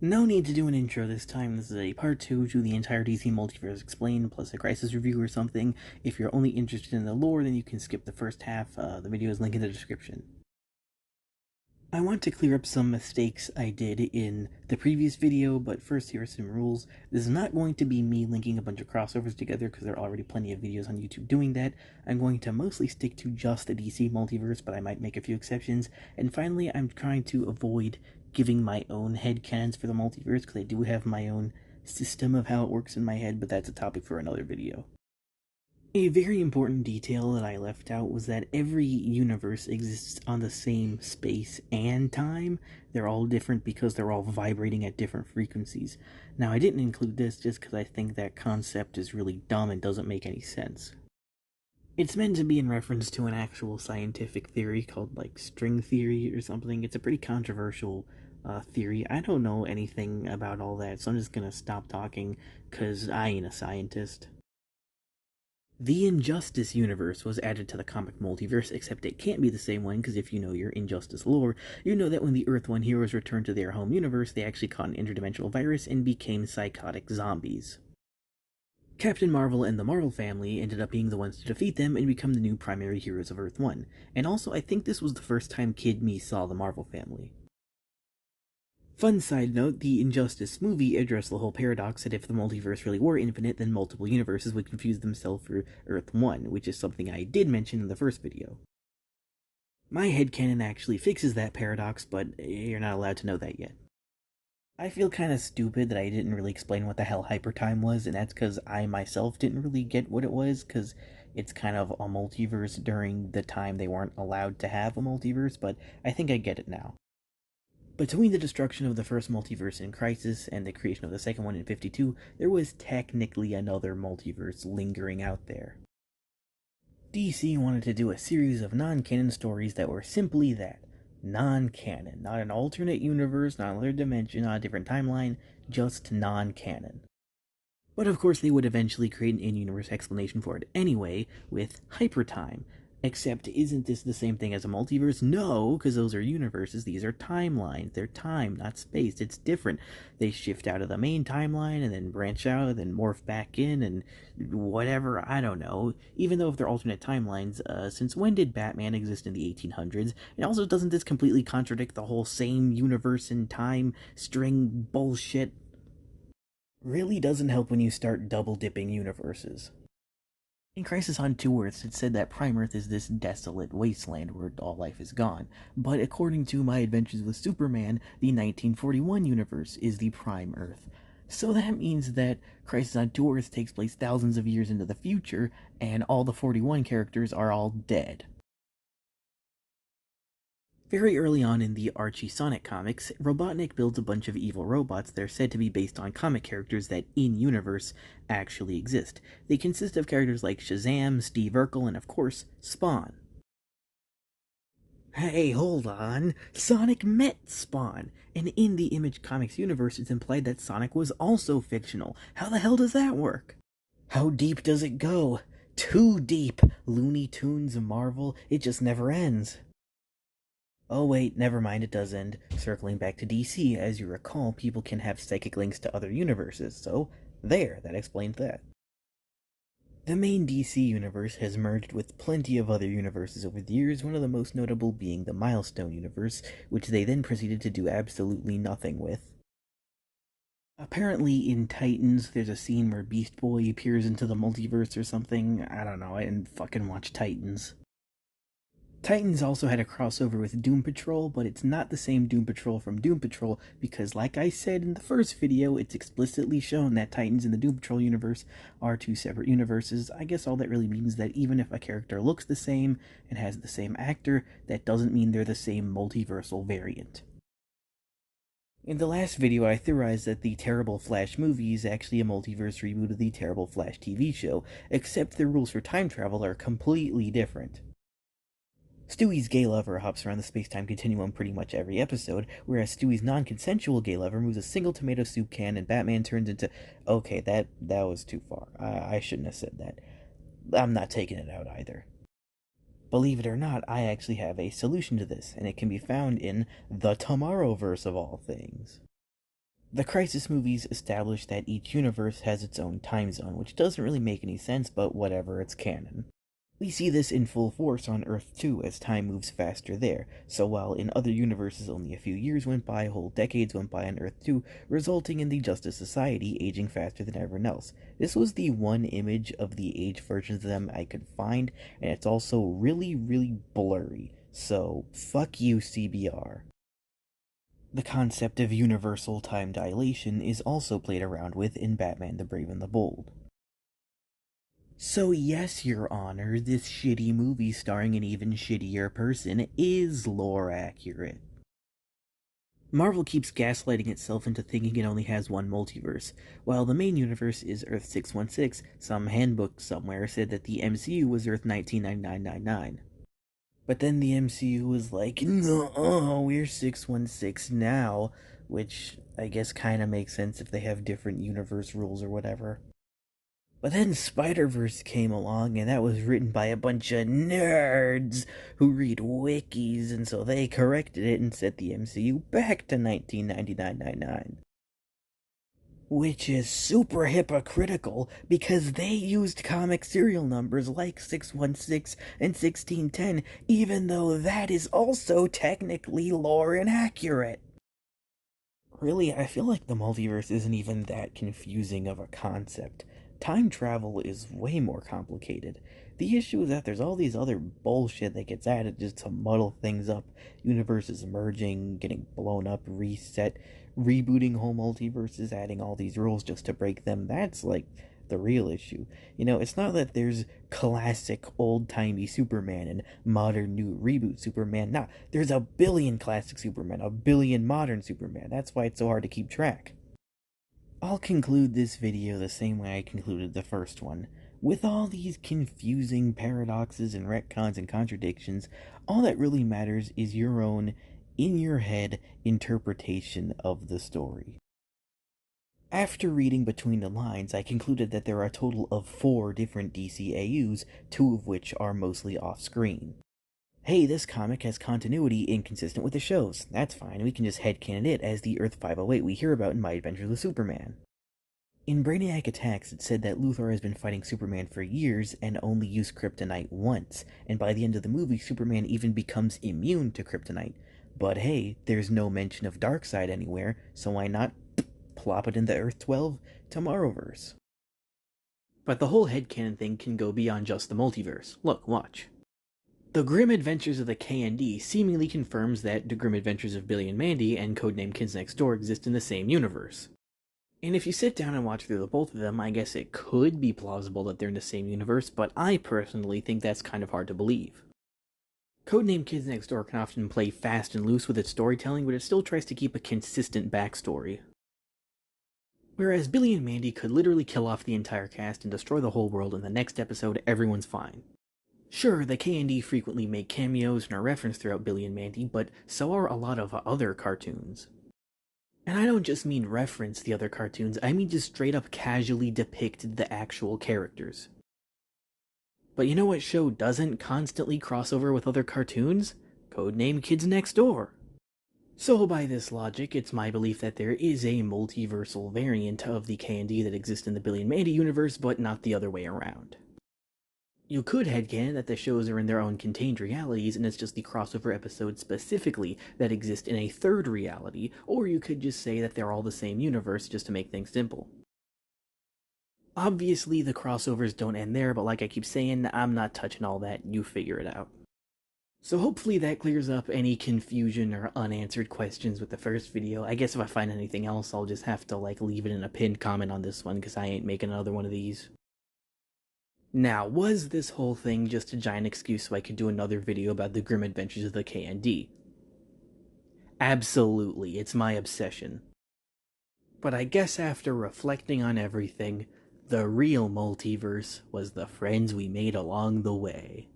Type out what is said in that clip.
No need to do an intro this time. This is a part 2 to the entire DC Multiverse Explained, plus a Crisis review or something. If you're only interested in the lore, then you can skip the first half. The video is linked in the description. I want to clear up some mistakes I did in the previous video, but first here are some rules. This is not going to be me linking a bunch of crossovers together, because there are already plenty of videos on YouTube doing that. I'm going to mostly stick to just the DC Multiverse, but I might make a few exceptions. And finally, I'm trying to avoid giving my own headcanons for the multiverse, because I do have my own system of how it works in my head, but that's a topic for another video. A very important detail that I left out was that every universe exists on the same space and time. They're all different because they're all vibrating at different frequencies. Now, I didn't include this just because I think that concept is really dumb and doesn't make any sense. It's meant to be in reference to an actual scientific theory called, like, string theory or something. It's a pretty controversial theory. I don't know anything about all that, so I'm just gonna stop talking because I ain't a scientist. The Injustice universe was added to the comic multiverse, except it can't be the same one because if you know your Injustice lore, you know that when the Earth 1 heroes returned to their home universe, they actually caught an interdimensional virus and became psychotic zombies. Captain Marvel and the Marvel family ended up being the ones to defeat them and become the new primary heroes of Earth 1. And also, I think this was the first time Kid Me saw the Marvel family. Fun side note, the Injustice movie addressed the whole paradox that if the multiverse really were infinite, then multiple universes would confuse themselves for Earth 1, which is something I did mention in the first video. My headcanon actually fixes that paradox, but you're not allowed to know that yet. I feel kinda stupid that I didn't really explain what the hell hypertime was, and that's because I myself didn't really get what it was, because it's kind of a multiverse during the time they weren't allowed to have a multiverse, but I think I get it now. Between the destruction of the first multiverse in Crisis and the creation of the second one in 52, there was technically another multiverse lingering out there. DC wanted to do a series of non-canon stories that were simply that. Non-canon. Not an alternate universe, not another dimension, not a different timeline, just non-canon. But of course they would eventually create an in-universe explanation for it anyway, with hypertime. Except, isn't this the same thing as a multiverse? No, because those are universes. These are timelines. They're time, not space. It's different. They shift out of the main timeline and then branch out and then morph back in and whatever. I don't know. Even though if they're alternate timelines, since when did Batman exist in the 1800s? And also, doesn't this completely contradict the whole same universe and time string bullshit? Really doesn't help when you start double dipping universes. In Crisis on Two Earths, it said that Prime Earth is this desolate wasteland where all life is gone, but according to My Adventures with Superman, the 1941 universe is the Prime Earth. So that means that Crisis on Two Earths takes place thousands of years into the future, and all the 41 characters are all dead. Very early on in the Archie Sonic comics, Robotnik builds a bunch of evil robots that are said to be based on comic characters that, in-universe, actually exist. They consist of characters like Shazam, Steve Urkel, and of course, Spawn. Hey, hold on. Sonic met Spawn, and in the Image Comics universe, it's implied that Sonic was also fictional. How the hell does that work? How deep does it go? Too deep. Looney Tunes, Marvel, it just never ends. Oh wait, never mind, it does end. Circling back to DC, as you recall, people can have psychic links to other universes, so there, that explains that. The main DC universe has merged with plenty of other universes over the years, one of the most notable being the Milestone universe, which they then proceeded to do absolutely nothing with. Apparently in Titans, there's a scene where Beast Boy appears into the multiverse or something. I don't know, I didn't fucking watch Titans. Titans also had a crossover with Doom Patrol, but it's not the same Doom Patrol from Doom Patrol because, like I said in the first video, it's explicitly shown that Titans in the Doom Patrol universe are two separate universes. I guess all that really means that even if a character looks the same and has the same actor, that doesn't mean they're the same multiversal variant. In the last video, I theorized that the Terrible Flash movie is actually a multiverse reboot of the Terrible Flash TV show, except the rules for time travel are completely different. Stewie's gay lover hops around the space-time continuum pretty much every episode, whereas Stewie's non-consensual gay lover moves a single tomato soup can and Batman turns into... Okay, that was too far. I shouldn't have said that. I'm not taking it out either. Believe it or not, I actually have a solution to this, and it can be found in the Tomorrowverse of all things. The Crisis movies establish that each universe has its own time zone, which doesn't really make any sense, but whatever, it's canon. We see this in full force on Earth too, as time moves faster there, so while in other universes only a few years went by, whole decades went by on Earth too, resulting in the Justice Society aging faster than everyone else. This was the one image of the age versions of them I could find, and it's also really, really blurry, so fuck you, CBR. The concept of universal time dilation is also played around with in Batman the Brave and the Bold. So yes, Your Honor, this shitty movie starring an even shittier person is lore accurate. Marvel keeps gaslighting itself into thinking it only has one multiverse. While the main universe is Earth 616, some handbook somewhere said that the MCU was Earth 199999. But then the MCU was like, no, we're 616 now, which I guess kind of makes sense if they have different universe rules or whatever. But then Spider-Verse came along, and that was written by a bunch of nerds who read wikis, and so they corrected it and set the MCU back to 1999. Which is super hypocritical because they used comic serial numbers like 616 and 1610, even though that is also technically lore inaccurate. Really, I feel like the multiverse isn't even that confusing of a concept. Time travel is way more complicated. The issue is that there's all these other bullshit that gets added just to muddle things up. Universes merging, getting blown up, reset, rebooting whole multiverses, adding all these rules just to break them. That's like the real issue. It's not that there's classic old-timey Superman and modern new reboot Superman. Nah, there's a billion classic Superman, a billion modern Superman. That's why it's so hard to keep track. I'll conclude this video the same way I concluded the first one. With all these confusing paradoxes and retcons and contradictions, all that really matters is your own, in your head, interpretation of the story. After reading between the lines, I concluded that there are a total of 4 different DCAUs, 2 of which are mostly off-screen. Hey, this comic has continuity inconsistent with the shows. That's fine, we can just headcanon it as the Earth 508 we hear about in My Adventures with Superman. In Brainiac Attacks, it said that Luthor has been fighting Superman for years and only used kryptonite once, and by the end of the movie, Superman even becomes immune to kryptonite. But hey, there's no mention of Darkseid anywhere, so why not plop it in the Earth 12 Tomorrowverse? But the whole headcanon thing can go beyond just the multiverse. Look, watch. The Grim Adventures of the K&D seemingly confirms that The Grim Adventures of Billy and Mandy and Codename Kids Next Door exist in the same universe. And if you sit down and watch through the both of them, I guess it could be plausible that they're in the same universe, but I personally think that's kind of hard to believe. Codename Kids Next Door can often play fast and loose with its storytelling, but it still tries to keep a consistent backstory. Whereas Billy and Mandy could literally kill off the entire cast and destroy the whole world, in the next episode everyone's fine. Sure, the K&D frequently make cameos and are referenced throughout Billy and Mandy, but so are a lot of other cartoons. And I don't just mean reference the other cartoons, I mean just straight up casually depict the actual characters. But you know what show doesn't constantly cross over with other cartoons? Codename Kids Next Door. So by this logic, it's my belief that there is a multiversal variant of the K&D that exists in the Billy and Mandy universe, but not the other way around. You could headcanon that the shows are in their own contained realities and it's just the crossover episodes specifically that exist in a third reality, or you could just say that they're all the same universe just to make things simple. Obviously the crossovers don't end there, but like I keep saying, I'm not touching all that, you figure it out. So hopefully that clears up any confusion or unanswered questions with the first video. I guess if I find anything else, I'll just have to leave it in a pinned comment on this one, because I ain't making another one of these. Now, was this whole thing just a giant excuse so I could do another video about the Grim Adventures of the K&D? Absolutely, it's my obsession. But I guess after reflecting on everything, the real multiverse was the friends we made along the way.